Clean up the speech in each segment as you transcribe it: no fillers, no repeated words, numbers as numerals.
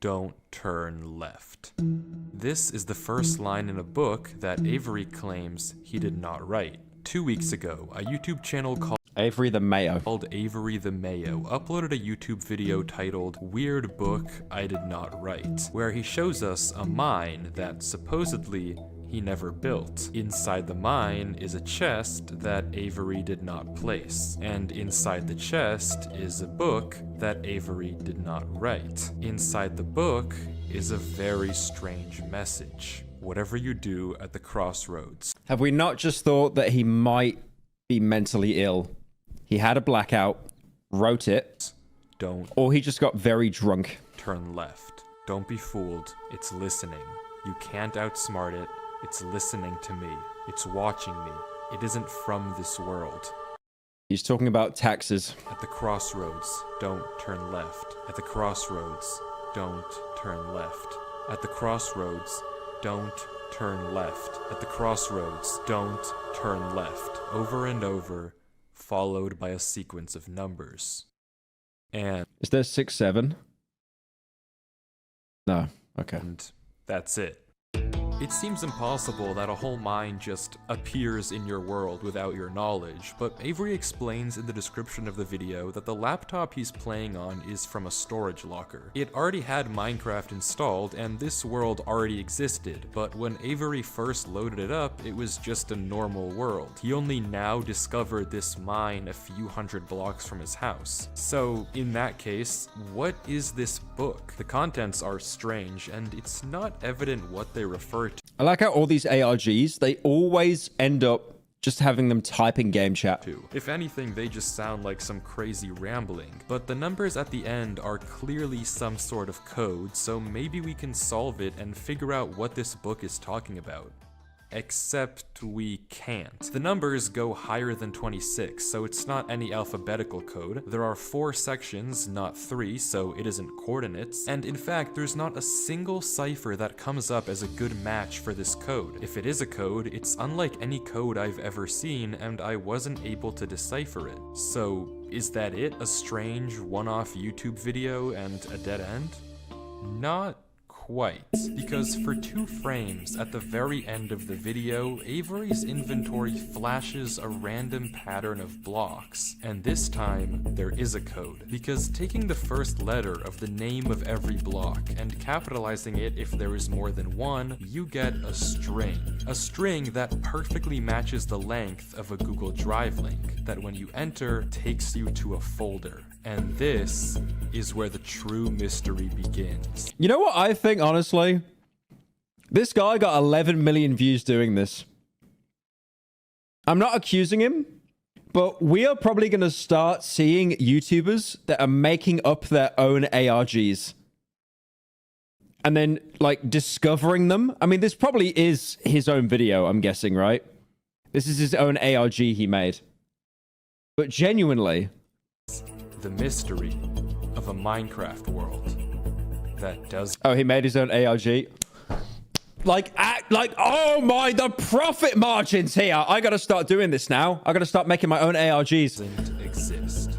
don't turn left. This is the first line in a book that Avery claims he did not write. 2 weeks ago, a YouTube channel called Avery the Mayo uploaded a YouTube video titled Weird Book I Did Not Write, where he shows us a mine that supposedly he never built. Inside the mine is a chest that Avery did not place, and inside the chest is a book that Avery did not write. Inside the book is a very strange message. Whatever you do at the crossroads. Have we not just thought that he might be mentally ill? He had a blackout, wrote it, or he just got very drunk. Turn left. Don't be fooled. It's listening. You can't outsmart it. It's listening to me. It's watching me. It isn't from this world. He's talking about taxes. At the crossroads, don't turn left. At the crossroads, don't turn left. At the crossroads, don't turn left. At the crossroads, don't turn left. Over and over, followed by a sequence of numbers. And is there 6, 7? No. Okay. And that's it. It seems impossible that a whole mine just appears in your world without your knowledge, but Avery explains in the description of the video that the laptop he's playing on is from a storage locker. It already had Minecraft installed, and this world already existed, but when Avery first loaded it up, it was just a normal world. He only now discovered this mine a few hundred blocks from his house. So, in that case, what is this book? The contents are strange, and it's not evident what they refer to. I like how all these ARGs, they always end up just having them type in game chat. If anything, they just sound like some crazy rambling, but the numbers at the end are clearly some sort of code, so maybe we can solve it and figure out what this book is talking about. Except we can't. The numbers go higher than 26, so it's not any alphabetical code. There are 4 sections, not 3, so it isn't coordinates. And in fact, there's not a single cipher that comes up as a good match for this code. If it is a code, it's unlike any code I've ever seen, and I wasn't able to decipher it. So, is that it? A strange one-off YouTube video and a dead end? Not quite, because for 2 frames at the very end of the video, Avery's inventory flashes a random pattern of blocks, and this time there is a code, because taking the first letter of the name of every block and capitalizing it if there is more than one, you get a string that perfectly matches the length of a Google Drive link that when you enter takes you to a folder. And this is where the true mystery begins. You know what I think, honestly? This guy got 11 million views doing this. I'm not accusing him, but we are probably going to start seeing YouTubers that are making up their own ARGs. And then, like, discovering them. I mean, this probably is his own video, I'm guessing, right? This is his own ARG he made. But genuinely, the mystery of a Minecraft world that does. Oh, he made his own ARG. Like, oh my, the profit margins here. I gotta start doing this now. I gotta start making my own ARGs. Doesn't exist.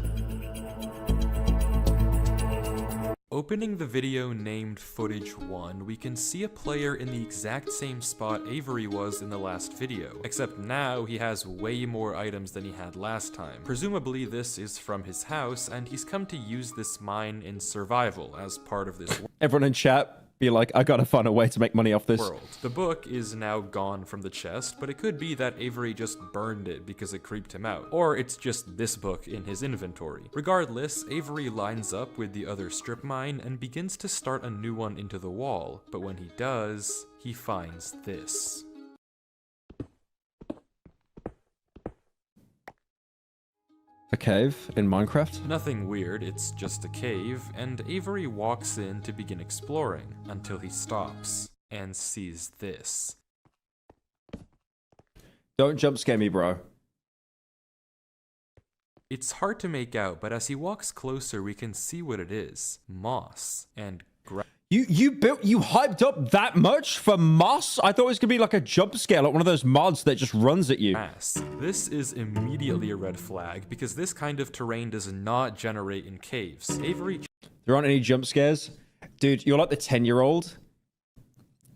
Opening the video named Footage 1, we can see a player in the exact same spot Avery was in the last video, except now he has way more items than he had last time. Presumably this is from his house, and he's come to use this mine in survival as part of this Everyone in chat, be like, I gotta find a way to make money off this world. The book is now gone from the chest, but it could be that Avery just burned it because it creeped him out. Or it's just this book in his inventory. Regardless, Avery lines up with the other strip mine and begins to start a new one into the wall, but when he does, he finds this. A cave in Minecraft? Nothing weird, it's just a cave, and Avery walks in to begin exploring, until he stops and sees this. Don't jump scare me, bro. It's hard to make out, but as he walks closer, we can see what it is. Moss and You hyped up that much for moss? I thought it was gonna be like a jump scare, like one of those mods that just runs at you. This is immediately a red flag, because this kind of terrain does not generate in caves. Avery... There aren't any jump scares? Dude, you're like the 10-year-old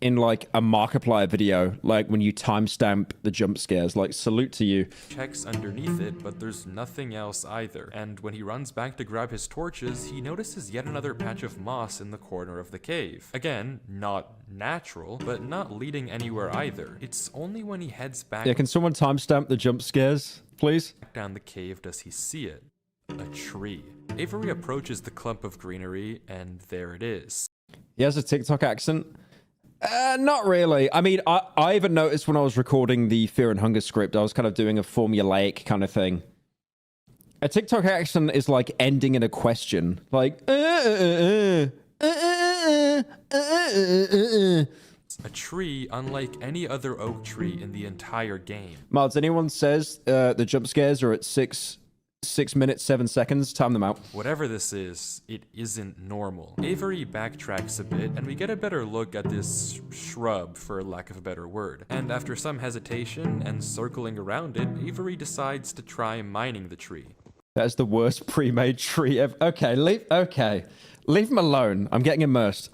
in like a Markiplier video, like when you timestamp the jump scares. Like, salute to you. Checks underneath it, but there's nothing else either. And when he runs back to grab his torches, he notices yet another patch of moss in the corner of the cave. Again, not natural, but not leading anywhere either. It's only when he heads back Yeah, can someone timestamp the jump scares, please? down the cave does he see it. A tree. Avery approaches the clump of greenery, and there it is. He has a TikTok accent. Not really. I mean, I even noticed when I was recording the Fear and Hunger script, I was kind of doing a formulaic kind of thing. A TikTok accent is like ending in a question. Like, A tree unlike any other oak tree in the entire game. Miles, anyone says the jump scares are at 6 minutes, 7 seconds, time them out. Whatever this is, it isn't normal. Avery backtracks a bit, and we get a better look at this shrub, for lack of a better word. And after some hesitation and circling around it, Avery decides to try mining the tree. That's the worst pre-made tree ever. Okay, leave him alone. I'm getting immersed.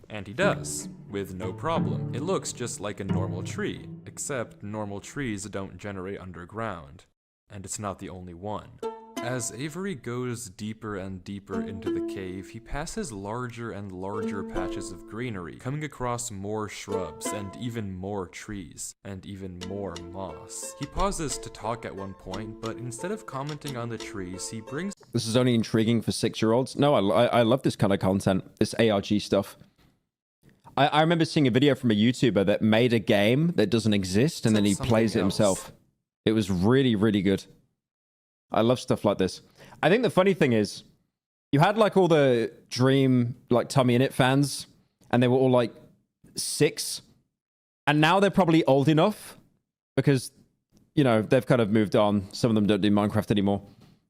And he does, with no problem. It looks just like a normal tree, except normal trees don't generate underground. And it's not the only one. As Avery goes deeper and deeper into the cave, he passes larger and larger patches of greenery, coming across more shrubs, and even more trees, and even more moss. He pauses to talk at one point, but instead of commenting on the trees, he brings... This is only intriguing for 6-year-olds. No, I love this kind of content, this ARG stuff. I remember seeing a video from a YouTuber that made a game that doesn't exist, and then he plays it himself. It was really, really good. I love stuff like this. I think the funny thing is, you had like all the Dream, like Tommy Innit fans, and they were all like 6. And now they're probably old enough because, you know, they've kind of moved on. Some of them don't do Minecraft anymore.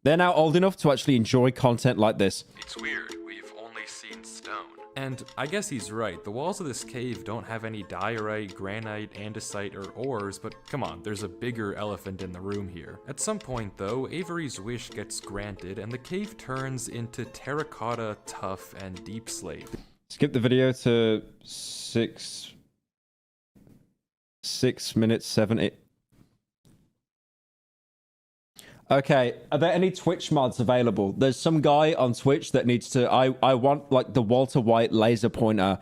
They're now old enough to actually enjoy content like this. It's weird. We've only seen stone. And I guess he's right. The walls of this cave don't have any diorite, granite, andesite, or ores, but come on, there's a bigger elephant in the room here. At some point, though, Avery's wish gets granted, and the cave turns into terracotta, tuff, and deep slate. Skip the video to 6 minutes, 7, 8. Okay, are there any Twitch mods available? There's some guy on Twitch that needs to... I want, like, the Walter White laser pointer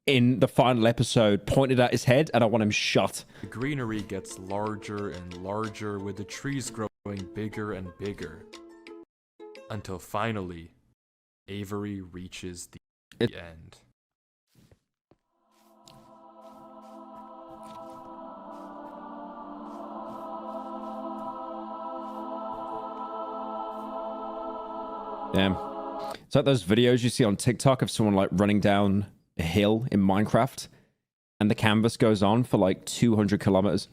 in the final episode pointed at his head, and I want him shot. The greenery gets larger and larger, with the trees growing bigger and bigger. Until finally, Avery reaches the end. Damn. It's like those videos you see on TikTok of someone like running down a hill in Minecraft and the canvas goes on for like 200 kilometers.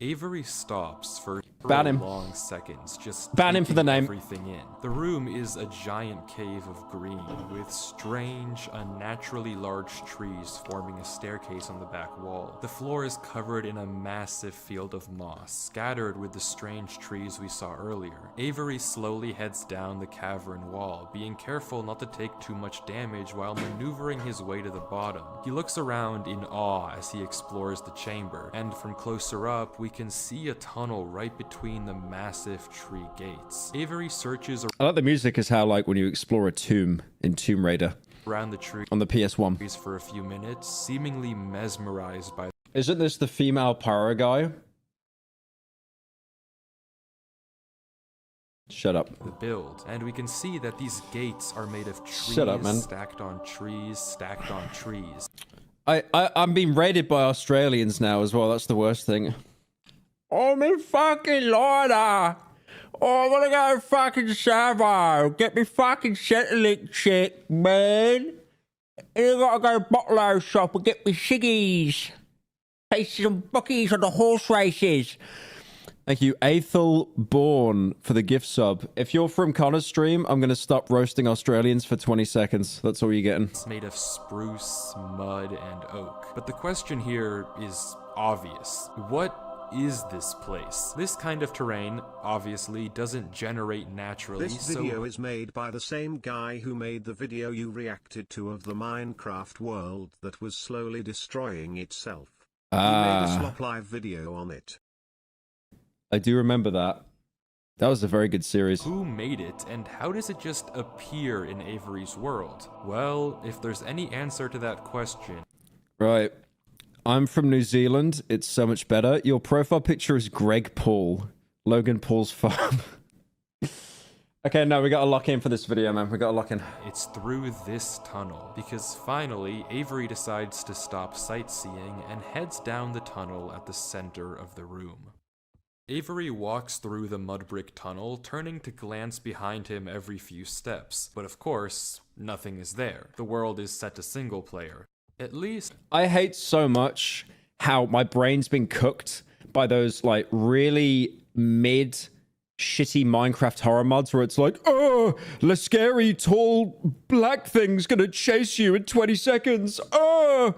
Avery stops for Ban him. long seconds, just ban him for the name. Everything in. The room is a giant cave of green with strange, unnaturally large trees forming a staircase on the back wall. The floor is covered in a massive field of moss, scattered with the strange trees we saw earlier. Avery slowly heads down the cavern wall, being careful not to take too much damage while maneuvering his way to the bottom. He looks around in awe as he explores the chamber, and from closer up, we can see a tunnel right between the massive tree gates. Avery searches I like the music is how like when you explore a tomb in Tomb Raider around the tree on the PS1 for a few minutes, seemingly mesmerized by... Isn't this the female pyro guy? Shut up. The build, and we can see that these gates are made of trees. Shut up, man. Stacked on trees, stacked on trees. I'm being raided by Australians now as well. That's the worst thing. Oh, me fucking Lorda! Oh, I wanna go fucking Savo. Get me fucking Centrelink chick, man. You gotta go to Bottle shop and get me ciggies. Pay some buckies on the horse races. Thank you, Aethel Bourne, for the gift sub. If you're from Connor's stream, I'm gonna stop roasting Australians for 20 seconds. That's all you're getting. It's made of spruce, mud, and oak. But the question here is obvious. What is this place? This kind of terrain, obviously, doesn't generate naturally, This video is made by the same guy who made the video you reacted to of the Minecraft world that was slowly destroying itself. He made a Slop Live video on it. I do remember that. That was a very good series. Who made it, and how does it just appear in Avery's world? Well, if there's any answer to that question... Right. I'm from New Zealand. It's so much better. Your profile picture is Greg Paul. Logan Paul's farm. Okay, no, we gotta lock in for this video, man. We gotta lock in. It's through this tunnel, because finally, Avery decides to stop sightseeing and heads down the tunnel at the center of the room. Avery walks through the mud brick tunnel, turning to glance behind him every few steps. But of course, nothing is there. The world is set to single player. At least... I hate so much how my brain's been cooked by those, like, really mid, shitty Minecraft horror mods where it's like, oh, the scary, tall, black thing's gonna chase you in 20 seconds. Oh!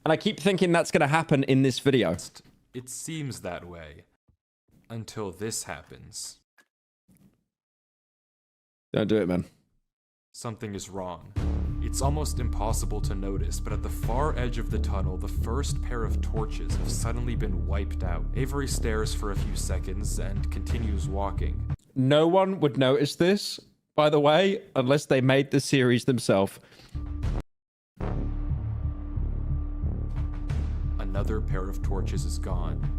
And I keep thinking that's gonna happen in this video. It seems that way. Until this happens. Don't do it, man. Something is wrong. It's almost impossible to notice, but at the far edge of the tunnel, the first pair of torches have suddenly been wiped out. Avery stares for a few seconds and continues walking. No one would notice this, by the way, unless they made the series themselves. Another pair of torches is gone.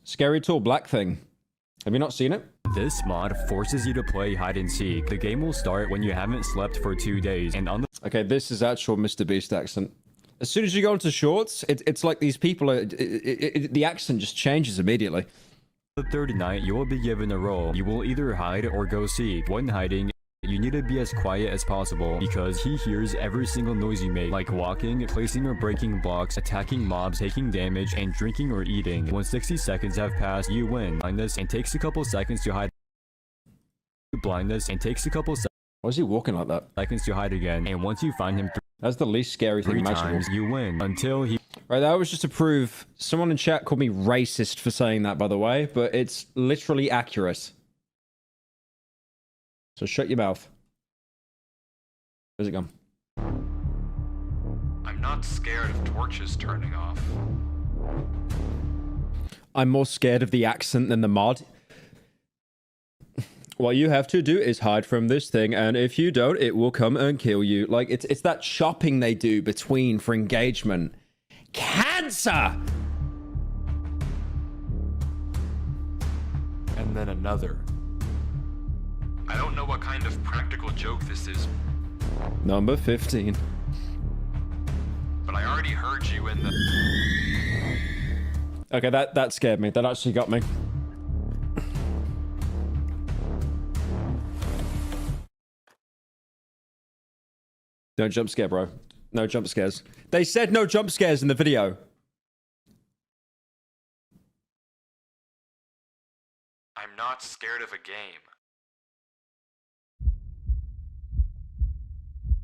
Scary tall black thing. Have you not seen it? This mod forces you to play hide and seek. The game will start when you haven't slept for 2 days, and on the Okay, this is actual Mr. Beast accent. As soon as you go into shorts, it's like these people are... the accent just changes immediately. third night, you will be given a role. You will either hide or go seek. When hiding, you need to be as quiet as possible because he hears every single noise you make, like walking, placing or breaking blocks, attacking mobs, taking damage, and drinking or eating. When 60 seconds have passed, you win. Blindness and takes a couple seconds to hide. Blindness and takes a couple Why is he walking like that? seconds to hide again. And once you find him That's the least scary thing three imaginable. times, you win until he... Right, that was just to prove... Someone in chat called me racist for saying that, by the way, but it's literally accurate. So shut your mouth. Where's it gone? I'm not scared of torches turning off. I'm more scared of the accent than the mod. What you have to do is hide from this thing, and if you don't, it will come and kill you. Like, it's that shopping they do between for engagement. Cancer! And then another. I don't know what kind of practical joke this is, Number 15. but I already heard you in the... Okay, that scared me. That actually got me. Don't jump scare, bro. No jump scares. They said no jump scares in the video. I'm not scared of a game.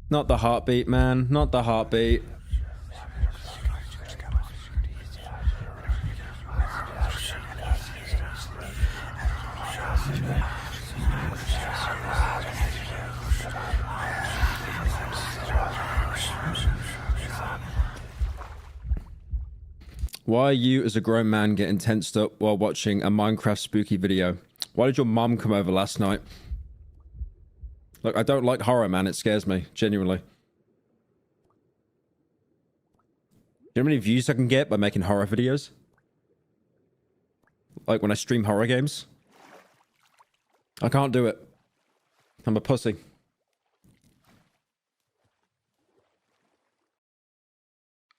Not the heartbeat, man. Not the heartbeat. Why are you, as a grown man, getting tensed up while watching a Minecraft spooky video? Why did your mum come over last night? Look, I don't like horror, man. It scares me, genuinely. You know how many views I can get by making horror videos? Like when I stream horror games? I can't do it. I'm a pussy.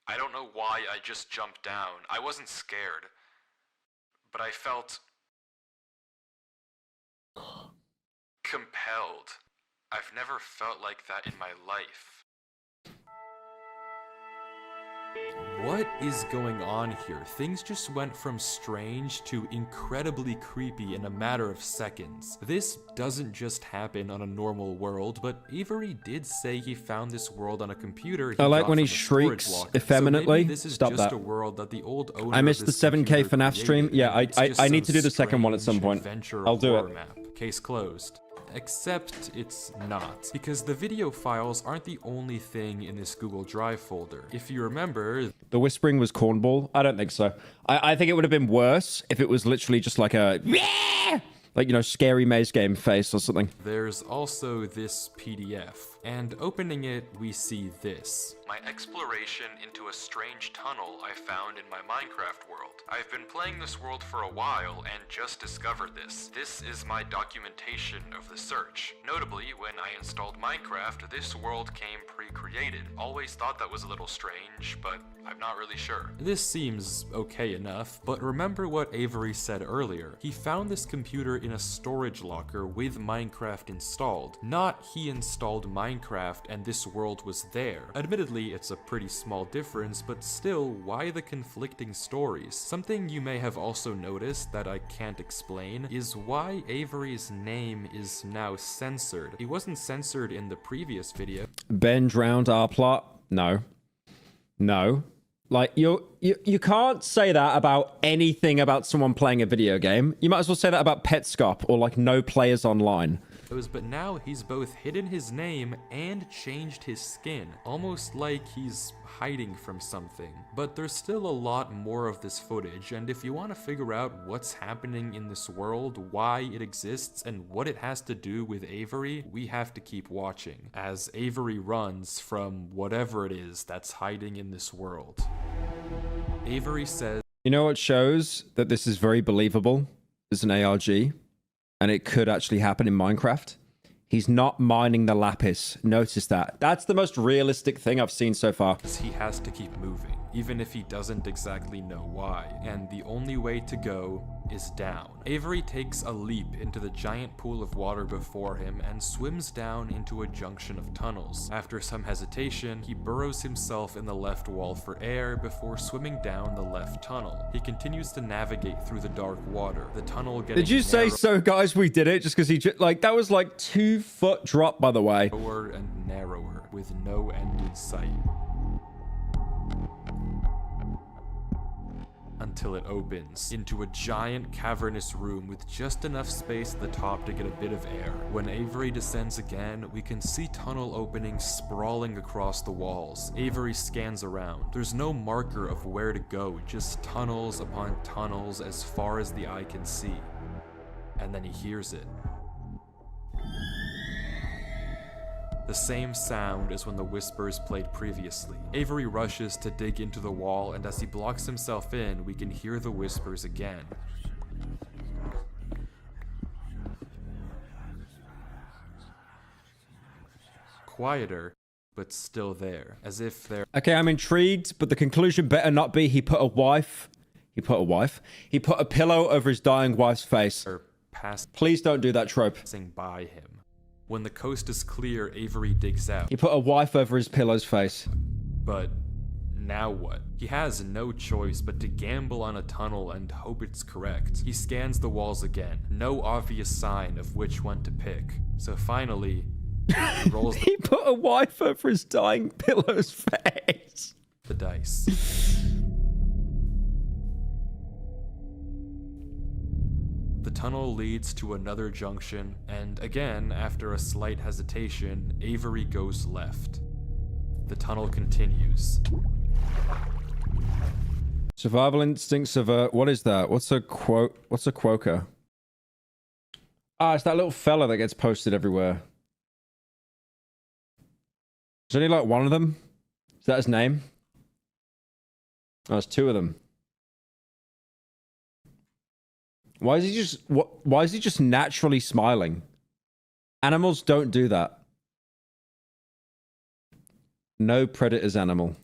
I don't know why I just jumped down. I wasn't scared. But I felt... compelled. I've never felt like that in my life. What is going on here? Things just went from strange to incredibly creepy in a matter of seconds. This doesn't just happen on a normal world, but Avery did say he found this world on a computer. I like when he shrieks effeminately. So this is Stop just that. a world that the old owner I missed of the this 7K computer FNAF stream. created, Yeah, and it's just I need to some do the second one at some strange point. adventure I'll do horror it. map. Case closed. Except it's not, because the video files aren't the only thing in this Google Drive folder. If you remember, The whispering was cornball? I don't think so. I think it would have been worse if it was literally just like a... like, you know, scary maze game face or something. there's also this PDF, and opening it, we see this. My exploration into a strange tunnel I found in my Minecraft world. I've been playing this world for a while and just discovered this. This is my documentation of the search. Notably, when I installed Minecraft, this world came pre-created. Always thought that was a little strange, but I'm not really sure. This seems okay enough, but remember what Avery said earlier. He found this computer in a storage locker with Minecraft installed. Not he installed Minecraft and this world was there. Admittedly, it's a pretty small difference, but still, why the conflicting stories? Something you may have also noticed that I can't explain is why Avery's name is now censored. He wasn't censored in the previous video. Ben drowned our plot? No. No. Like, you can't say that about anything about someone playing a video game. You might as well say that about Petscop or, like, no players online. But now he's both hidden his name and changed his skin, almost like he's hiding from something. But there's still a lot more of this footage, and if you want to figure out what's happening in this world, why it exists, and what it has to do with Avery, we have to keep watching, as Avery runs from whatever it is that's hiding in this world. Avery says, You know what shows that this is very believable? There's an ARG. And it could actually happen in Minecraft. He's not mining the lapis. Notice that. That's the most realistic thing I've seen so far. he has to keep moving, even if he doesn't exactly know why, and the only way to go is down. Avery takes a leap into the giant pool of water before him and swims down into a junction of tunnels. After some hesitation, he burrows himself in the left wall for air before swimming down the left tunnel. He continues to navigate through the dark water, the tunnel getting Did you say so, guys? We did it just because he like that was like 2-foot drop, by the way. narrower and narrower, with no end in sight. Until it opens into a giant cavernous room with just enough space at the top to get a bit of air. When Avery descends again, we can see tunnel openings sprawling across the walls. Avery scans around. There's no marker of where to go, just tunnels upon tunnels as far as the eye can see. And then he hears it. The same sound as when the whispers played previously. Avery rushes to dig into the wall, and as he blocks himself in, we can hear the whispers again. Quieter, but still there, as if they're... Okay, I'm intrigued, but the conclusion better not be he put a pillow over his dying wife's face. Please don't do that trope. Passing by him. When the coast is clear, Avery digs out. He put a wife over his pillow's face. But now what? He has no choice but to gamble on a tunnel and hope it's correct. He scans the walls again, no obvious sign of which one to pick. So finally, he rolls He put a wife over his dying pillow's face. the dice. The tunnel leads to another junction, and again, after a slight hesitation, Avery goes left. The tunnel continues. Survival instincts of a... What is that? What's a quote? What's a quokka? Ah, it's that little fella that gets posted everywhere. Is there only like one of them? Is that his name? Oh, there's two of them. Why is he just naturally smiling? Animals don't do that. No predator's animal.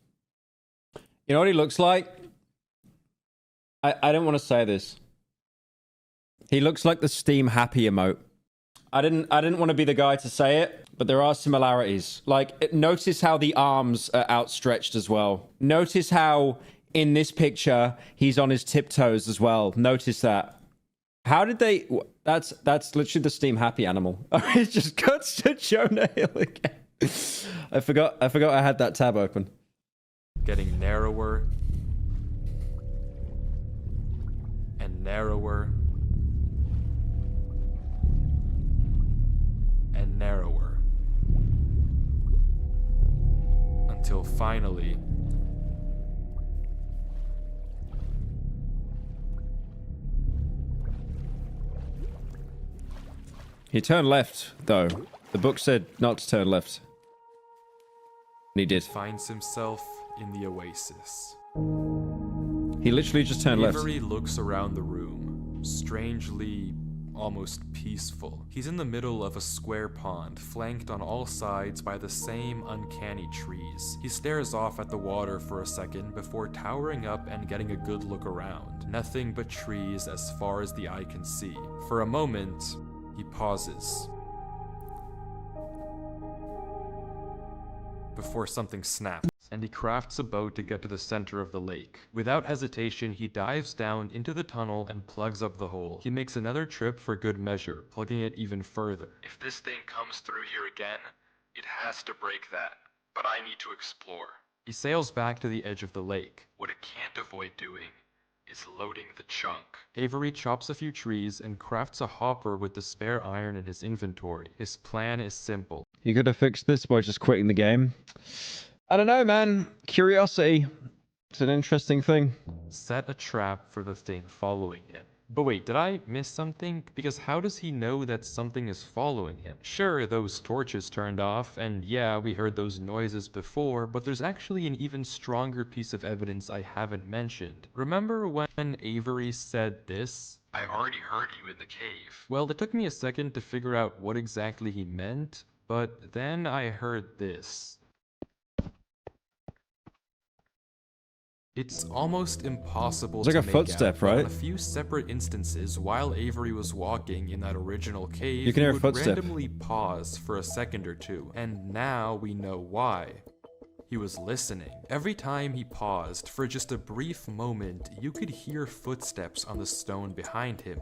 You know what he looks like? I don't want to say this. He looks like the Steam Happy emote. I didn't want to be the guy to say it, but there are similarities. Like, notice how the arms are outstretched as well. Notice how in this picture he's on his tiptoes as well. Notice that. How did they? That's literally the Steam Happy animal. It just cuts to Jonah Hill again. I forgot I had that tab open. Getting narrower and narrower and narrower until finally he turned left, though. The book said not to turn left. And he did. finds himself in the oasis. He literally just turned left. Avery looks around the room, strangely almost peaceful. He's in the middle of a square pond, flanked on all sides by the same uncanny trees. He stares off at the water for a second before towering up and getting a good look around. Nothing but trees as far as the eye can see. For a moment, he pauses before something snaps, and he crafts a boat to get to the center of the lake. Without hesitation, he dives down into the tunnel and plugs up the hole. He makes another trip for good measure, plugging it even further. If this thing comes through here again, it has to break that, but I need to explore. He sails back to the edge of the lake. What it can't avoid doing is loading the chunk. Avery chops a few trees and crafts a hopper with the spare iron in his inventory. His plan is simple. You could have fixed this by just quitting the game. I don't know, man. Curiosity. It's an interesting thing. Set a trap for the thing following him. But wait, did I miss something? Because how does he know that something is following him? Sure, those torches turned off, and yeah, we heard those noises before, but there's actually an even stronger piece of evidence I haven't mentioned. Remember when Avery said this? I already heard you in the cave. Well, it took me a second to figure out what exactly he meant, but then I heard this. It's almost impossible It's like to a make footstep, out, but right? on a few separate instances, while Avery was walking in that original cave, You can hear he a would footstep. randomly pause for a second or two, and now we know why. He was listening. Every time he paused, for just a brief moment, you could hear footsteps on the stone behind him.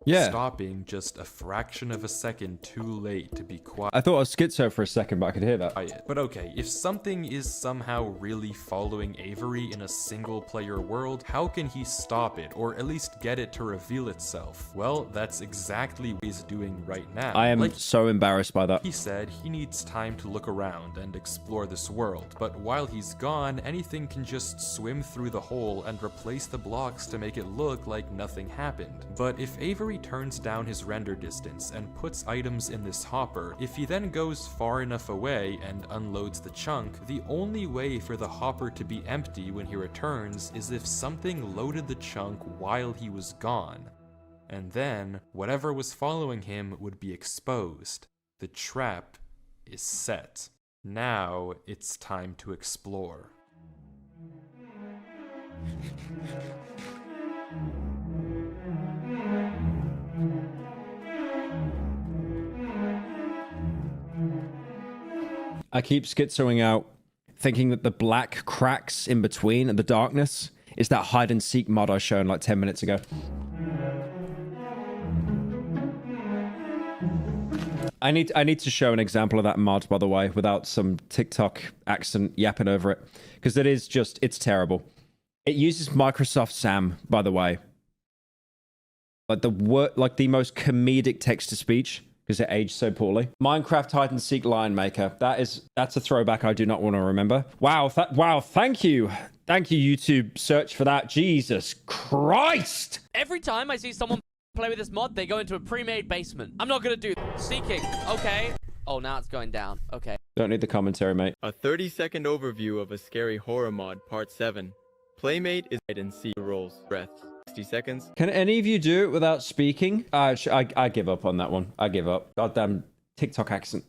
Yeah. Stopping just a fraction of a second too late to be quiet. I thought I was schizo for a second, but I could hear that. But okay, if something is somehow really following Avery in a single player world, how can he stop it, or at least get it to reveal itself? Well, that's exactly what he's doing right now. I am Like so embarrassed by that. he said, he needs time to look around and explore this world, but while he's gone, anything can just swim through the hole and replace the blocks to make it look like nothing happened. But if Avery turns down his render distance and puts items in this hopper, if he then goes far enough away and unloads the chunk, the only way for the hopper to be empty when he returns is if something loaded the chunk while he was gone. And then, whatever was following him would be exposed. The trap is set. Now, it's time to explore. I keep schizoing out, thinking that the black cracks in between and the darkness is that hide and seek mod I showed like 10 minutes ago. I need to show an example of that mod, by the way, without some TikTok accent yapping over it, because it is just, it's terrible. It uses Microsoft SAM, by the way, like the most comedic text to speech, because it aged so poorly. Minecraft hide and seek lion maker. That's a throwback I do not want to remember. Wow, thank you. Thank you, YouTube search for that. Jesus Christ. Every time I see someone play with this mod, they go into a pre-made basement. I'm not gonna do that. Seeking, okay. Oh, now it's going down, okay. Don't need the commentary, mate. A 30-second overview of a scary horror mod, part 7. Playmate is hide and seek rolls. Breaths. 60 seconds. Can any of you do it without speaking? I give up on that one. I give up. Goddamn TikTok accent.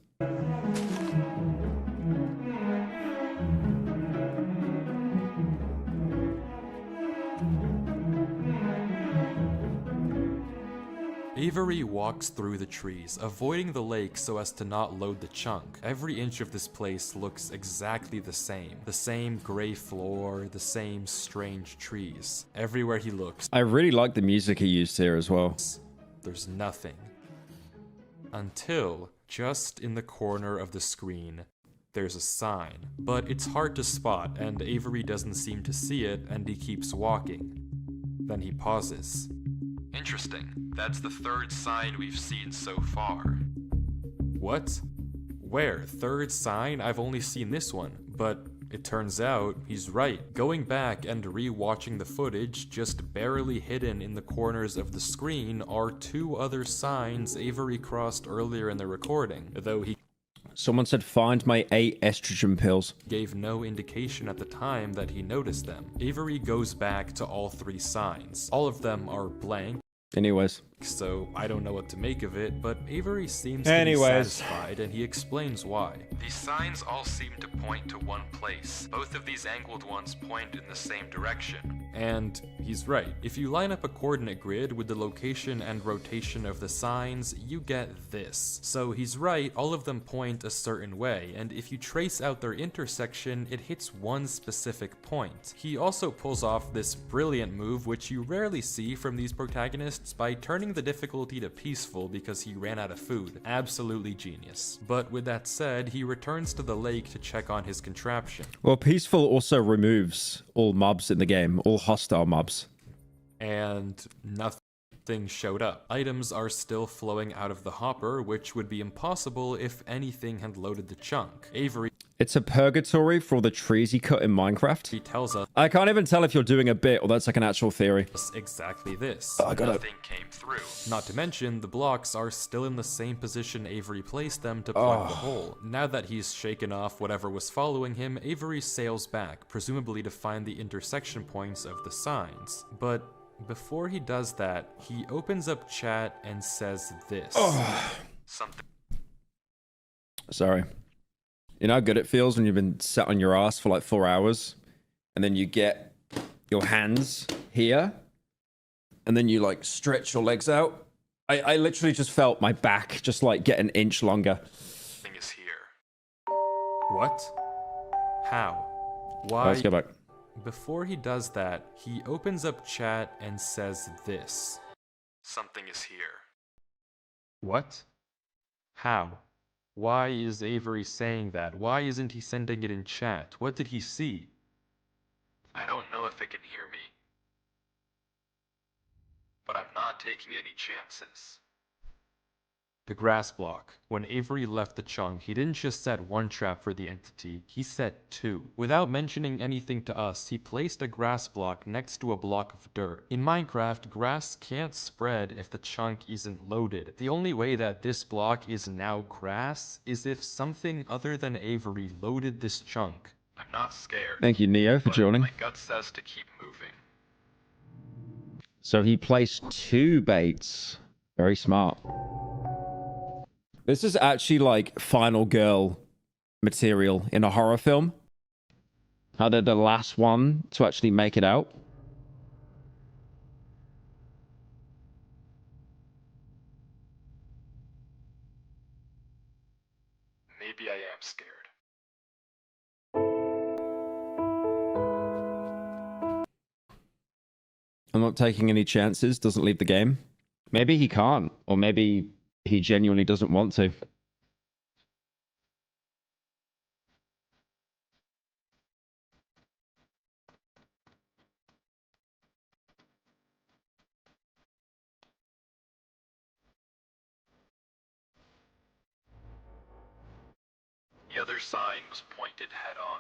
Avery walks through the trees, avoiding the lake so as to not load the chunk. Every inch of this place looks exactly the same. The same gray floor, the same strange trees. Everywhere he looks, I really like the music he used here as well. there's nothing. Until, just in the corner of the screen, there's a sign. But it's hard to spot, and Avery doesn't seem to see it, and he keeps walking. Then he pauses. Interesting. That's the third sign we've seen so far. What? Where? Third sign? I've only seen this one. But it turns out he's right. Going back and re-watching the footage, just barely hidden in the corners of the screen are two other signs Avery crossed earlier in the recording, though he Someone said, find my 8 estrogen pills. gave no indication at the time that he noticed them. Avery goes back to all 3 signs. All of them are blank, Anyways. so I don't know what to make of it, but Avery seems to be Anyways. satisfied, and he explains why. These signs all seem to point to one place. Both of these angled ones point in the same direction. And he's right. If you line up a coordinate grid with the location and rotation of the signs, you get this. So he's right, all of them point a certain way, and if you trace out their intersection, it hits one specific point. He also pulls off this brilliant move, which you rarely see from these protagonists, by turning the difficulty to peaceful because he ran out of food. Absolutely genius. But with that said, he returns to the lake to check on his contraption. Well, peaceful also removes all mobs in the game, all hostile mobs. And nothing showed up. Items are still flowing out of the hopper, which would be impossible if anything had loaded the chunk. Avery It's a purgatory for all the trees he cut in Minecraft. tells us I can't even tell if you're doing a bit or that's like an actual theory. exactly this. I got it. Nothing came through. Not to mention, the blocks are still in the same position Avery placed them to plug the hole. Now that he's shaken off whatever was following him, Avery sails back, presumably to find the intersection points of the signs. But before he does that, he opens up chat and says this. Something. Sorry. You know how good it feels when you've been sat on your ass for like 4 hours and then you get your hands here and then you like stretch your legs out? I literally just felt my back just like get an inch longer. Thing is here. What? How? Why? Let's go back. Before he does that, he opens up chat and says this. Something is here. What? How? Why is Avery saying that? Why isn't he sending it in chat? What did he see? I don't know if it can hear me. But I'm not taking any chances. The grass block. When Avery left the chunk, he didn't just set one trap for the entity, he set 2. Without mentioning anything to us, he placed a grass block next to a block of dirt. In Minecraft, grass can't spread if the chunk isn't loaded. The only way that this block is now grass is if something other than Avery loaded this chunk. I'm not scared. Thank you, Neo, for joining. My gut says to keep moving. So he placed 2 baits. Very smart. This is actually like final girl material in a horror film. How they're the last one to actually make it out. Maybe I am scared. I'm not taking any chances, doesn't leave the game. Maybe he can't, or maybe he genuinely doesn't want to. The other sign was pointed head on.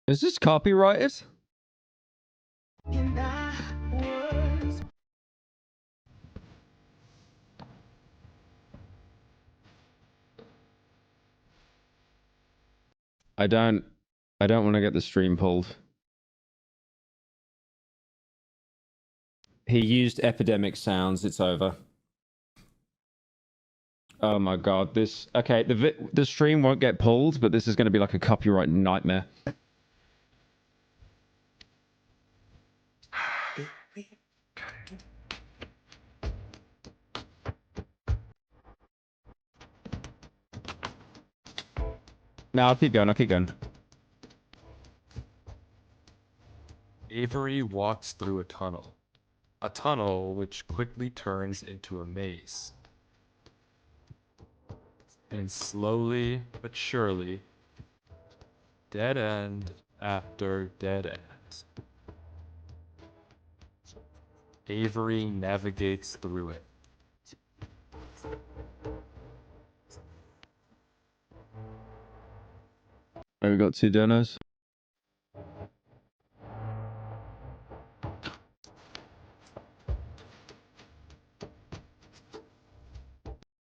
Is this copyrighted? I don't want to get the stream pulled. He used epidemic sounds, it's over. Oh my god, this... Okay, the stream won't get pulled, but this is going to be like a copyright nightmare. No, I'll keep going, I'll keep going. Avery walks through a tunnel. A tunnel which quickly turns into a maze. And slowly but surely, dead end after dead end, Avery navigates through it. We got 2 donos.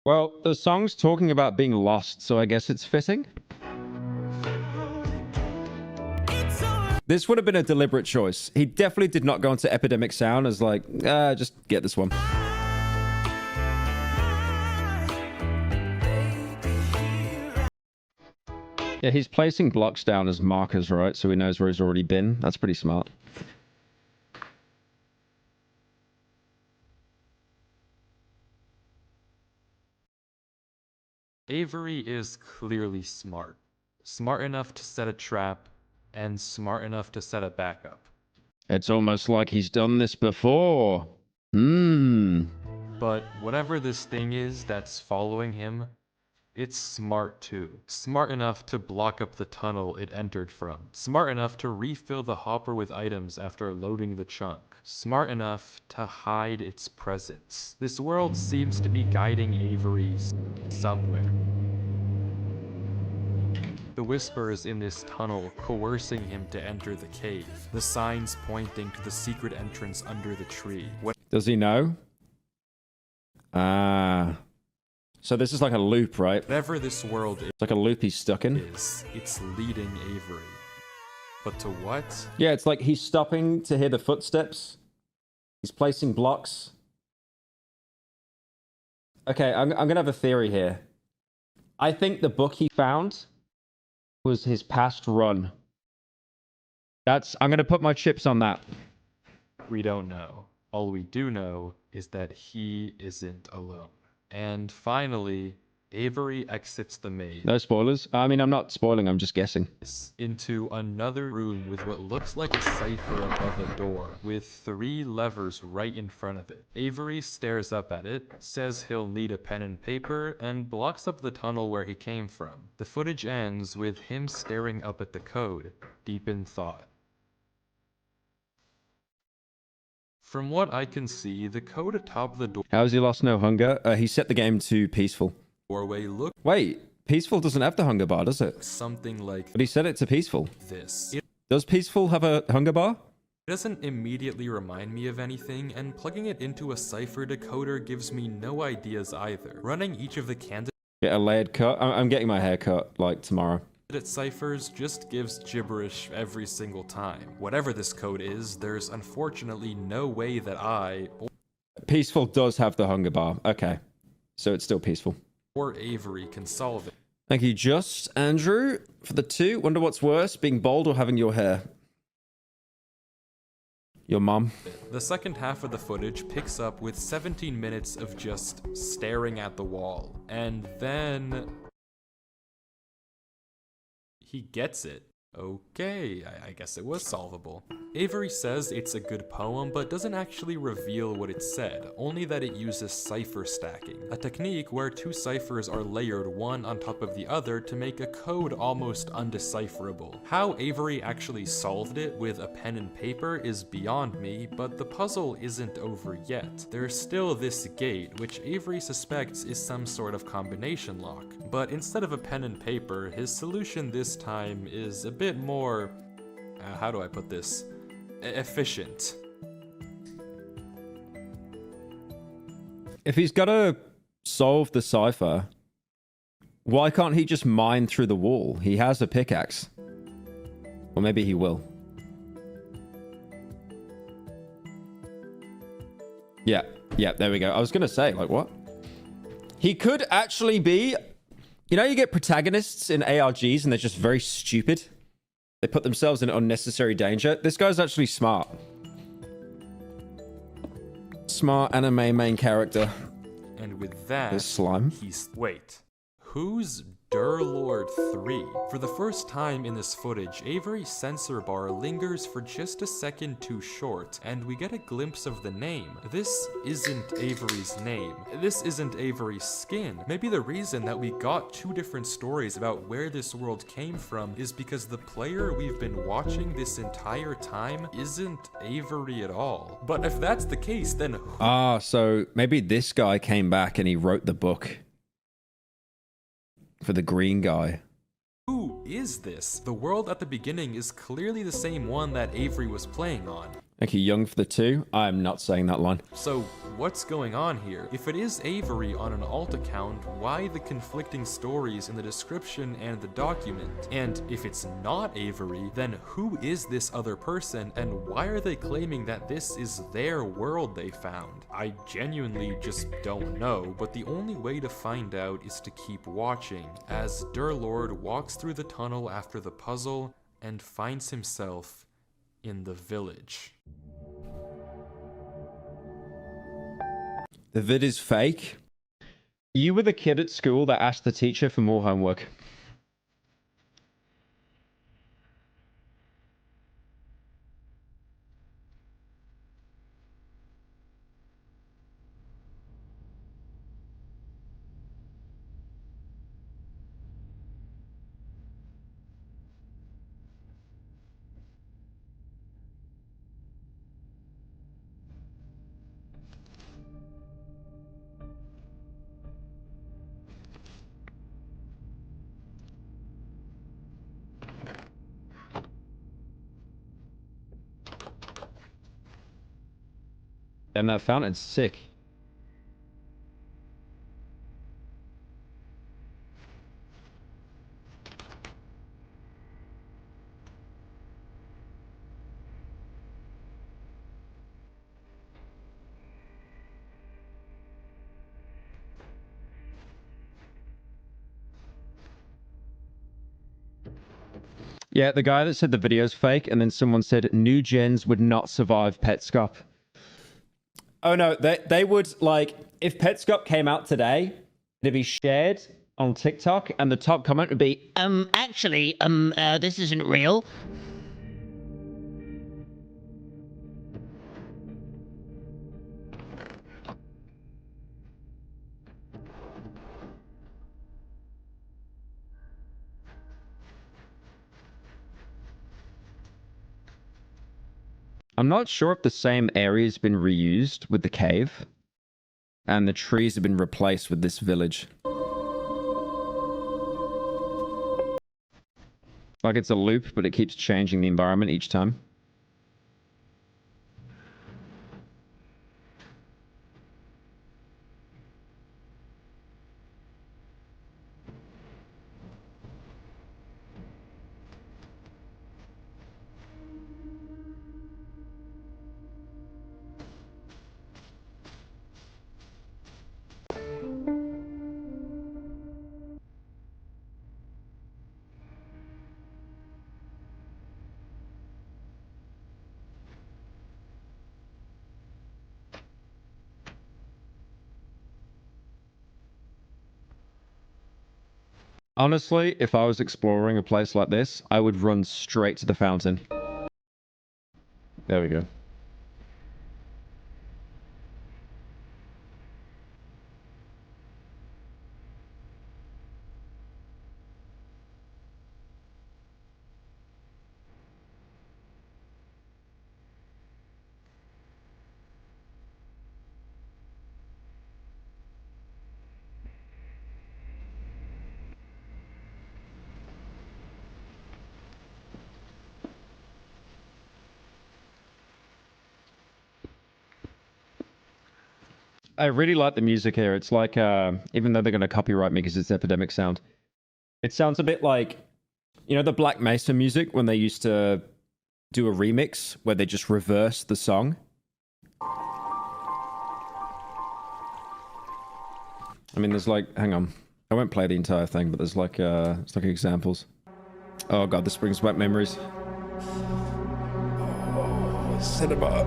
Well, the song's talking about being lost, so I guess it's fitting. This would have been a deliberate choice. He definitely did not go into Epidemic Sound as like, just get this one. Yeah, he's placing blocks down as markers, right? So he knows where he's already been. That's pretty smart. Avery is clearly smart. Smart enough to set a trap, and smart enough to set a backup. It's almost like he's done this before. But whatever this thing is that's following him, it's smart too. Smart enough to block up the tunnel it entered from. Smart enough to refill the hopper with items after loading the chunk. Smart enough to hide its presence. This world seems to be guiding Avery somewhere. The whispers in this tunnel coercing him to enter the cave. The signs pointing to the secret entrance under the tree. Does he know? So this is like a loop, right? Whatever this world It's like a loop he's stuck in. it's leading Avery. But to what? Yeah, it's like he's stopping to hear the footsteps. He's placing blocks. Okay, I'm gonna have a theory here. I think the book he found was his past run. I'm gonna put my chips on that. We don't know. All we do know is that he isn't alone. And finally, Avery exits the maze. No spoilers. I mean, I'm not spoiling, I'm just guessing. Into another room with what looks like a cipher above a door, with 3 levers right in front of it. Avery stares up at it, says he'll need a pen and paper, and blocks up the tunnel where he came from. The footage ends with him staring up at the code, deep in thought. From what I can see, the code atop the How has he lost no hunger? He set the game to peaceful. doorway looks Wait, peaceful doesn't have the hunger bar, does it? something like But he set it to peaceful. this. It Does peaceful have a hunger bar? doesn't immediately remind me of anything, and plugging it into a cipher decoder gives me no ideas either. Running each of the candidate Get a layered cut? I'm getting my hair cut, like, tomorrow. ciphers just gives gibberish every single time. Whatever this code is, there's unfortunately no way that I Peaceful does have the hunger bar. Okay. So it's still peaceful. or Avery can solve it. Thank you, Just. Andrew, for the 2. Wonder what's worse, being bald or having your hair? Your mom. The second half of the footage picks up with 17 minutes of just staring at the wall. And then he gets it. Okay, I guess it was solvable. Avery says it's a good poem, but doesn't actually reveal what it said, only that it uses cipher stacking, a technique where 2 ciphers are layered one on top of the other to make a code almost undecipherable. How Avery actually solved it with a pen and paper is beyond me, but the puzzle isn't over yet. There's still this gate, which Avery suspects is some sort of combination lock, but instead of a pen and paper, his solution this time is a bit more, how do I put this, efficient. If he's got to solve the cipher, why can't he just mine through the wall? He has a pickaxe. Or maybe he will. Yeah, there we go. I was going to say, like, what? He could actually be... You know, you get protagonists in ARGs and they're just very stupid. They put themselves in unnecessary danger. This guy's actually smart. Smart anime main character. And with that, This slime. he's... Wait. Who's Durlord 3? For the first time in this footage, Avery's censor bar lingers for just a second too short, and we get a glimpse of the name. This isn't Avery's name. This isn't Avery's skin. Maybe the reason that we got two different stories about where this world came from is because the player we've been watching this entire time isn't Avery at all. But if that's the case, then who... Ah, so maybe this guy came back and he wrote the book. For the green guy. Who is this? The world at the beginning is clearly the same one that Avery was playing on. Thank you, Young, for the 2. I am not saying that line. So, what's going on here? If it is Avery on an alt account, why the conflicting stories in the description and the document? And if it's not Avery, then who is this other person, and why are they claiming that this is their world they found? I genuinely just don't know, but the only way to find out is to keep watching, as Durlord walks through the tunnel after the puzzle and finds himself in the village. The vid is fake. You were the kid at school that asked the teacher for more homework. And that fountain's sick. Yeah, the guy that said the video's fake, and then someone said new gens would not survive Petscop. Oh no, they would, like, if Petscop came out today, it'd be shared on TikTok, and the top comment would be, Actually, this isn't real. I'm not sure if the same area's been reused with the cave, and the trees have been replaced with this village. Like it's a loop, but it keeps changing the environment each time. Honestly, if I was exploring a place like this, I would run straight to the fountain. There we go. I really like the music here. It's like, even though they're going to copyright me because it's Epidemic Sound, it sounds a bit like, you know, the Black Mesa music when they used to do a remix where they just reverse the song. I mean, there's like, hang on. I won't play the entire thing, but there's like, it's like examples. Oh god, this brings back memories. Oh, cinema.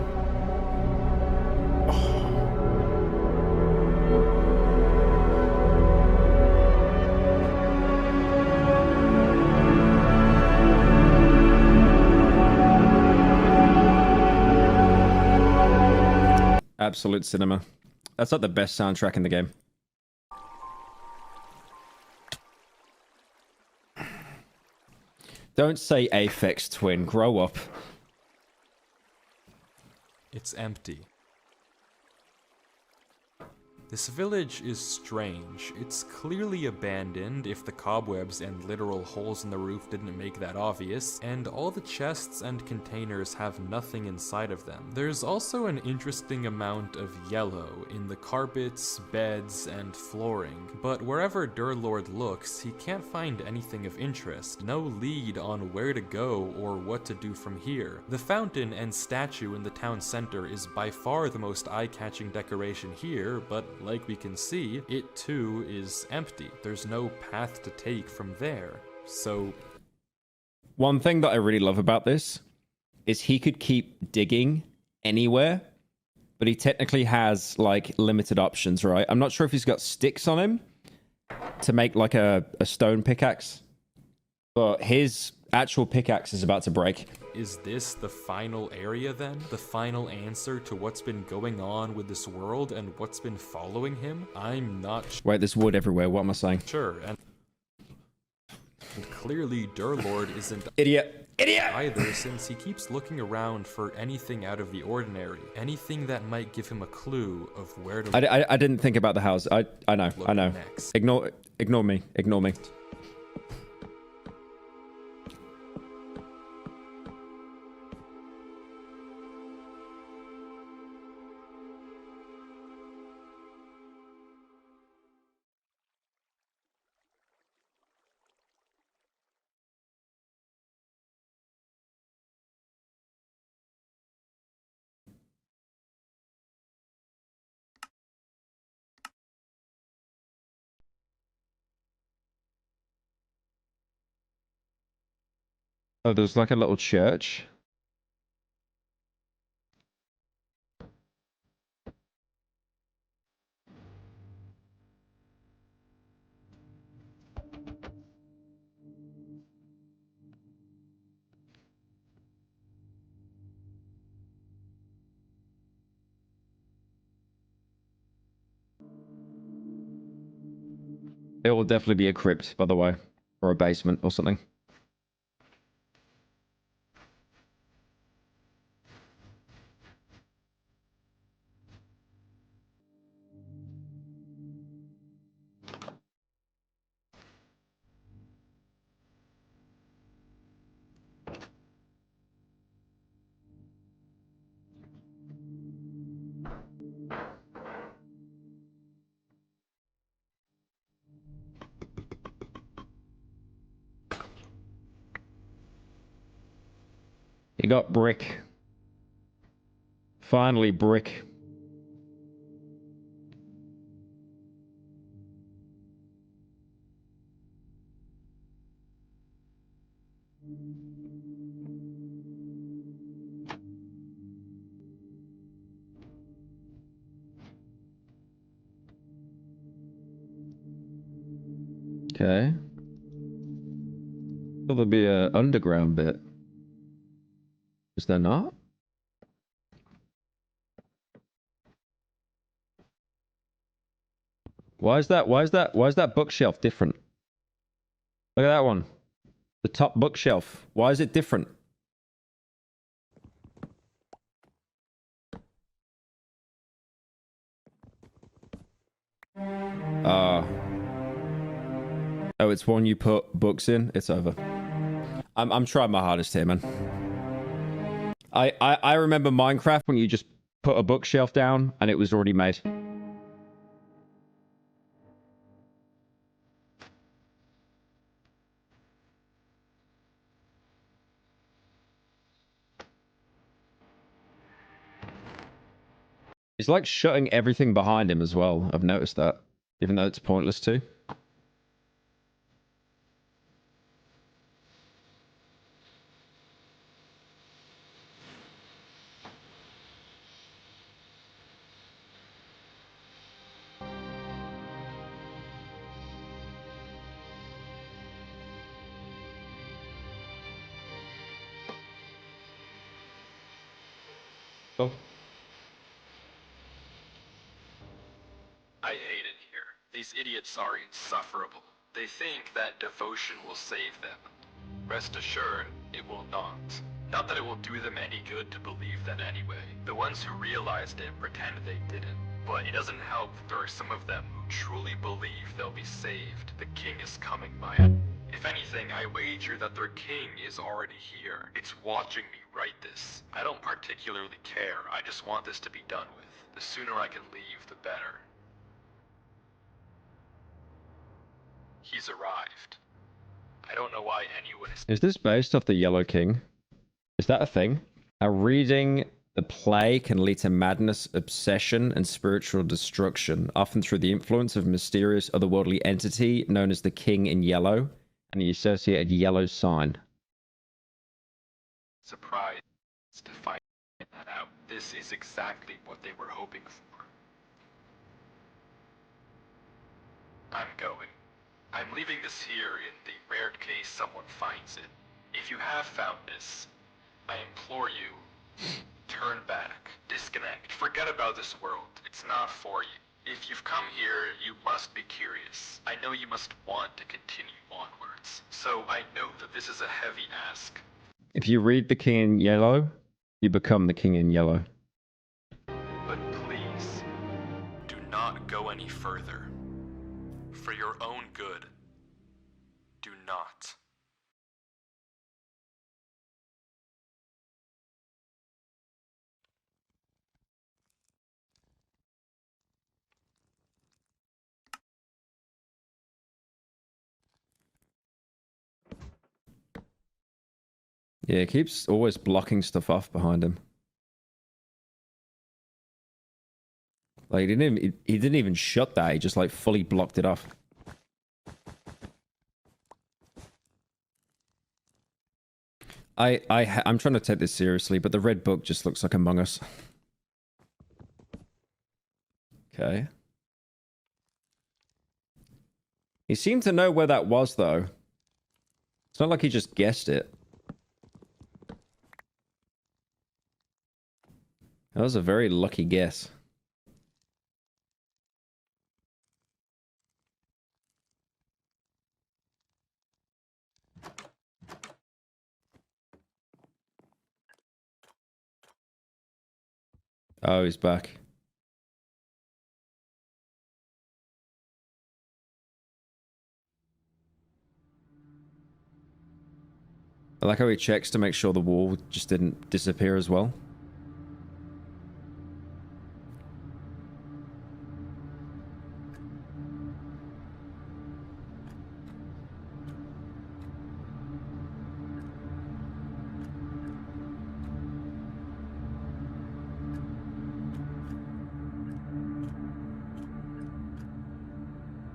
Absolute cinema. That's like the best soundtrack in the game. Don't say Aphex Twin. Grow up. It's empty. This village is strange. It's clearly abandoned, if the cobwebs and literal holes in the roof didn't make that obvious, and all the chests and containers have nothing inside of them. There's also an interesting amount of yellow in the carpets, beds, and flooring, but wherever Durlord looks, he can't find anything of interest, no lead on where to go or what to do from here. The fountain and statue in the town center is by far the most eye-catching decoration here, but like we can see, it too is empty. There's no path to take from there. So one thing that I really love about this is he could keep digging anywhere, but he technically has like limited options, right? I'm not sure if he's got sticks on him to make like a stone pickaxe, but his actual pickaxe is about to break. is this the final area then? The final answer to what's been going on with this world and what's been following him? I'm not Wait, there's wood everywhere. What am I saying? sure. And clearly Durlord isn't Idiot. either, since he keeps looking around for anything out of the ordinary. Anything that might give him a clue of where to I didn't think about the house. I know. look I know. next. Ignore me. Ignore me. Oh, there's like a little church. It will definitely be a crypt, by the way, or a basement or something. You got brick. Finally, brick. Okay. Will there be an underground bit? Is there not? Why is that bookshelf different? Look at that one. The top bookshelf. Why is it different? Oh, it's one you put books in. It's over. I'm trying my hardest here, man. I remember Minecraft when you just put a bookshelf down and it was already made. He's like shutting everything behind him as well. I've noticed that. Even though it's pointless to. Oh. I hate it here. These idiots are insufferable. They think that devotion will save them. Rest assured, it will not. Not that it will do them any good to believe that anyway. The ones who realized it pretend they didn't. But it doesn't help that there are some of them who truly believe they'll be saved. The king is coming by. If anything, I wager that their king is already here. It's watching me write this. I don't particularly care. I just want this to be done with. The sooner I can leave, the better. He's arrived. I don't know why anyone Is this based off the Yellow King? Is that a thing? Reading the play can lead to madness, obsession, and spiritual destruction, often through the influence of a mysterious otherworldly entity known as the King in Yellow, and the associated yellow sign. surprised to find that out. This is exactly what they were hoping for. I'm going. I'm leaving this here in the rare case someone finds it. If you have found this, I implore you, turn back, disconnect, forget about this world. It's not for you. If you've come here, you must be curious. I know you must want to continue onwards. So I know that this is a heavy ask. If you read the King in Yellow, you become the King in Yellow. But please, do not go any further. For your own good, do not. Yeah, it keeps always blocking stuff off behind him. Like he didn't even shut that. He just like fully blocked it off. I'm trying to take this seriously, but the red book just looks like Among Us. Okay. He seemed to know where that was, though. It's not like he just guessed it. That was a very lucky guess. Oh, he's back. I like how he checks to make sure the wall just didn't disappear as well.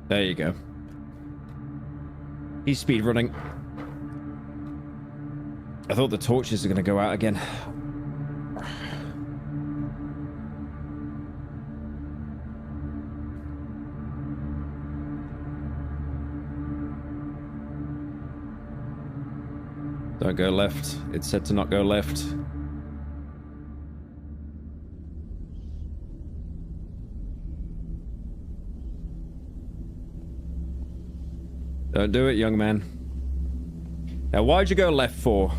There you go. He's speedrunning. I thought the torches are going to go out again. Don't go left. It's said to not go left. Don't do it, young man. Now, why'd you go left for?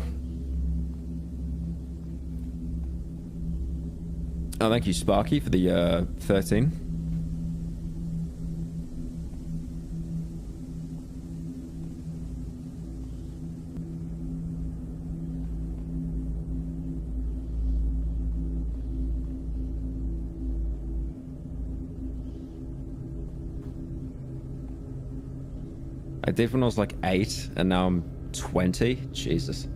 Oh, thank you, Sparky, for the 13. I did when I was like 8, and now I'm 20. Jesus.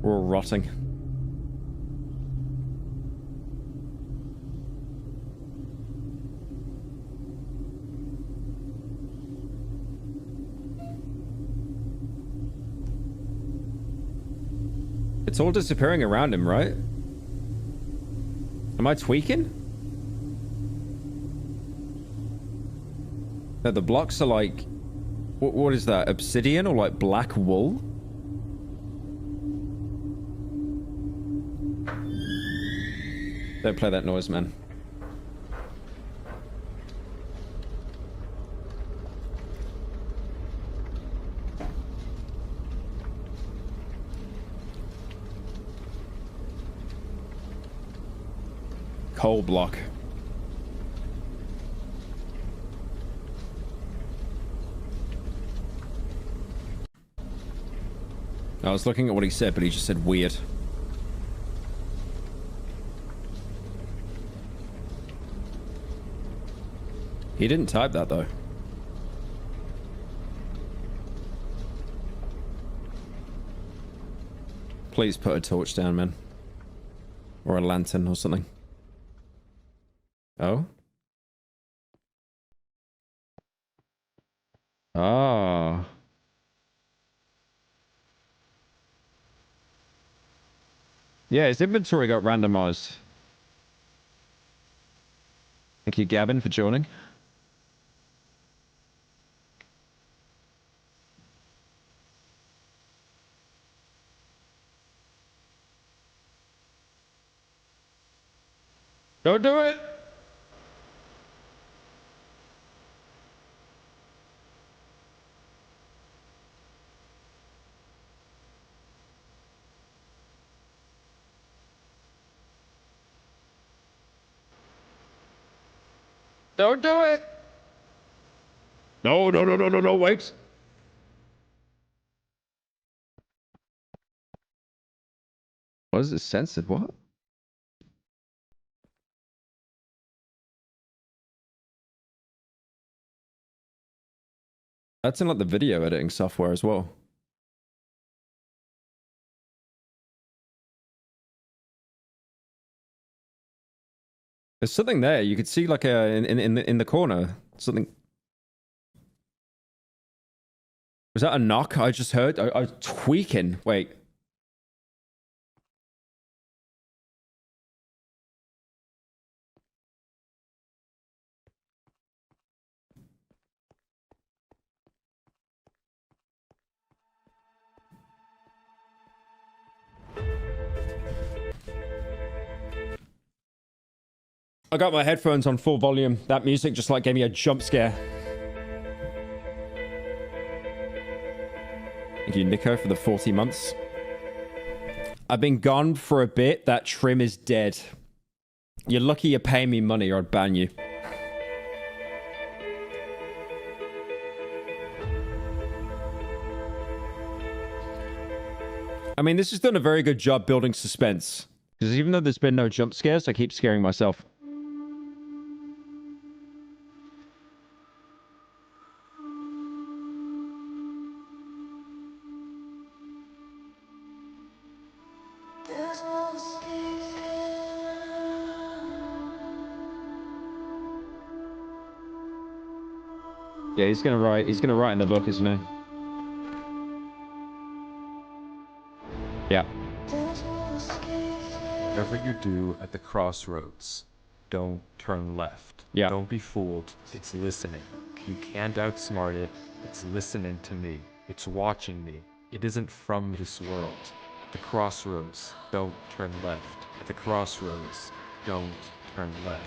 We're all rotting. It's all disappearing around him, right? Am I tweaking? No, the blocks are like... What is that? Obsidian or like black wool? Don't play that noise, man. Coal block. I was looking at what he said, but he just said weird. He didn't type that, though. Please put a torch down, man. Or a lantern or something. Oh? Ah. Yeah, his inventory got randomized. Thank you, Gavin, for joining. Don't do it! Don't do it! No, no, no, no, no, no, wait. What is it censored? What? That's in like the video editing software as well. There's something there. You could see like a in the corner something. Was that a knock I just heard? I was tweaking. Wait. I got my headphones on full volume. That music just like gave me a jump scare. Thank you, Nico, for the 40 months. I've been gone for a bit. That trim is dead. You're lucky you're paying me money or I'd ban you. I mean, this has done a very good job building suspense. Because even though there's been no jump scares, I keep scaring myself. Yeah, he's gonna write in the book, isn't he? Yeah. Whatever you do at the crossroads, don't turn left. Yeah. Don't be fooled. It's listening. You can't outsmart it. It's listening to me. It's watching me. It isn't from this world. At the crossroads, don't turn left. At the crossroads, don't turn left.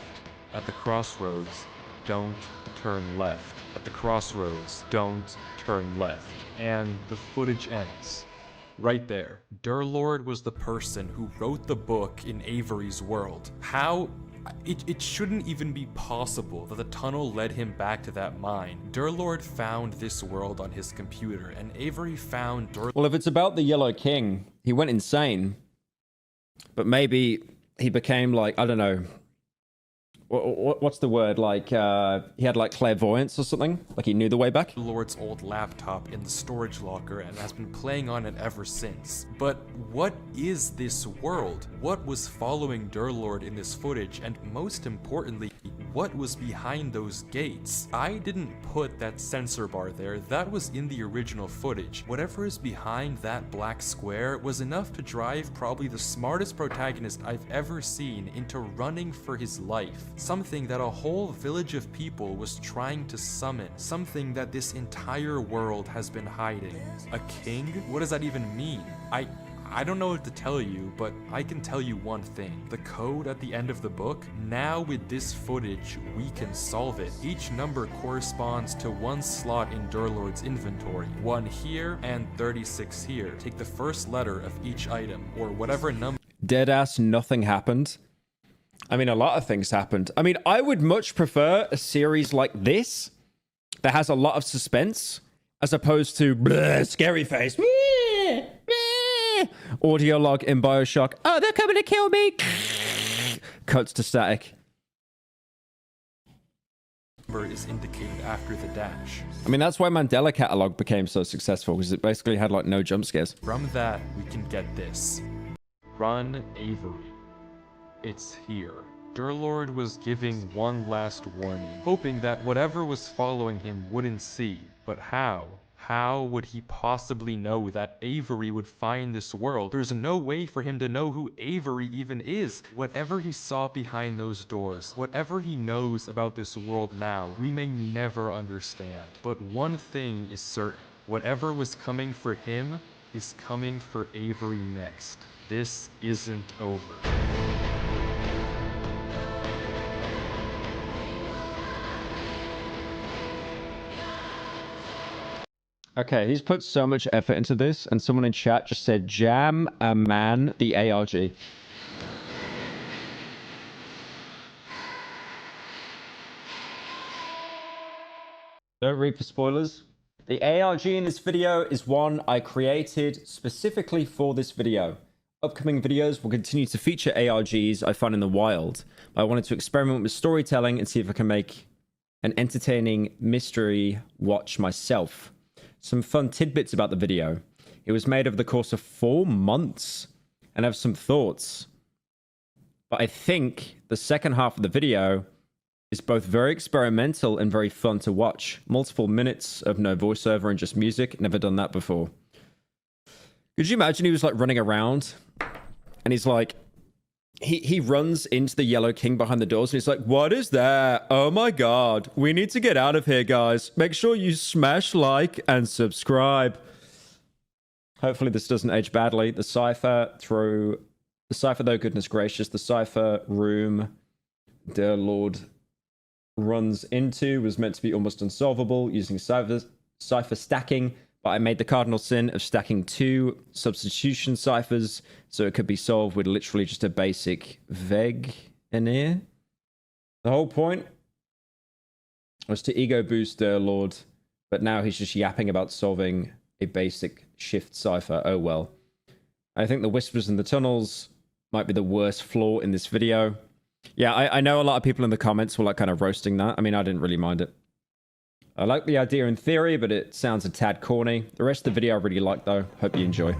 At the crossroads, don't turn left. At the crossroads, don't turn left. And the footage ends. Right there. Durlord was the person who wrote the book in Avery's world. How? It shouldn't even be possible that the tunnel led him back to that mine. Durlord found this world on his computer, and Avery found Well, if it's about the Yellow King, he went insane. But maybe he became like, I don't know. What's the word? Like, he had like clairvoyance or something? Like he knew the way back? Durlord's old laptop in the storage locker and has been playing on it ever since. But what is this world? What was following Durlord in this footage? And most importantly, what was behind those gates. I didn't put that sensor bar there, that was in the original footage. Whatever is behind that black square was enough to drive probably the smartest protagonist I've ever seen into running for his life. Something that a whole village of people was trying to summon. Something that this entire world has been hiding. A king? What does that even mean? I don't know what to tell you, but I can tell you one thing. The code at the end of the book, now with this footage, we can solve it. Each number corresponds to one slot in Durlord's inventory. 1 here and 36 here. Take the first letter of each item, or whatever number. Deadass, nothing happened. I mean, a lot of things happened. I mean, I would much prefer a series like this that has a lot of suspense, as opposed to bleh, scary face. Audio log in Bioshock. Oh, they're coming to kill me. Cuts to static. Is indicated after the dash. I mean, that's why Mandela Catalog became so successful, because it basically had like no jump scares. From that, we can get this. Run Avery. It's here. Durlord was giving one last warning, hoping that whatever was following him wouldn't see. But how? How would he possibly know that Avery would find this world? There's no way for him to know who Avery even is. Whatever he saw behind those doors, whatever he knows about this world now, we may never understand. But one thing is certain. Whatever was coming for him is coming for Avery next. This isn't over. Okay, he's put so much effort into this, and someone in chat just said, jam a man the ARG. Don't read for spoilers. The ARG in this video is one I created specifically for this video. Upcoming videos will continue to feature ARGs I found in the wild. I wanted to experiment with storytelling and see if I can make an entertaining mystery watch myself. Some fun tidbits about the video. It was made over the course of 4 months, and I have some thoughts. But I think the second half of the video is both very experimental and very fun to watch. Multiple minutes of no voiceover and just music. Never done that before. Could you imagine he was like running around and he's like, he runs into the Yellow King behind the doors and he's like, what is that? Oh my god, we need to get out of here, guys. Make sure you smash like and subscribe. Hopefully this doesn't age badly. The cipher though, goodness gracious, the cipher room Durlord runs into was meant to be almost unsolvable using cipher stacking, but I made the cardinal sin of stacking 2 substitution ciphers so it could be solved with literally just a basic veg in here. The whole point was to ego boost Durlord, but now he's just yapping about solving a basic shift cipher. Oh well. I think the whispers in the tunnels might be the worst flaw in this video. Yeah, I know a lot of people in the comments were like kind of roasting that. I mean, I didn't really mind it. I like the idea in theory, but it sounds a tad corny. The rest of the video I really like though. Hope you enjoy.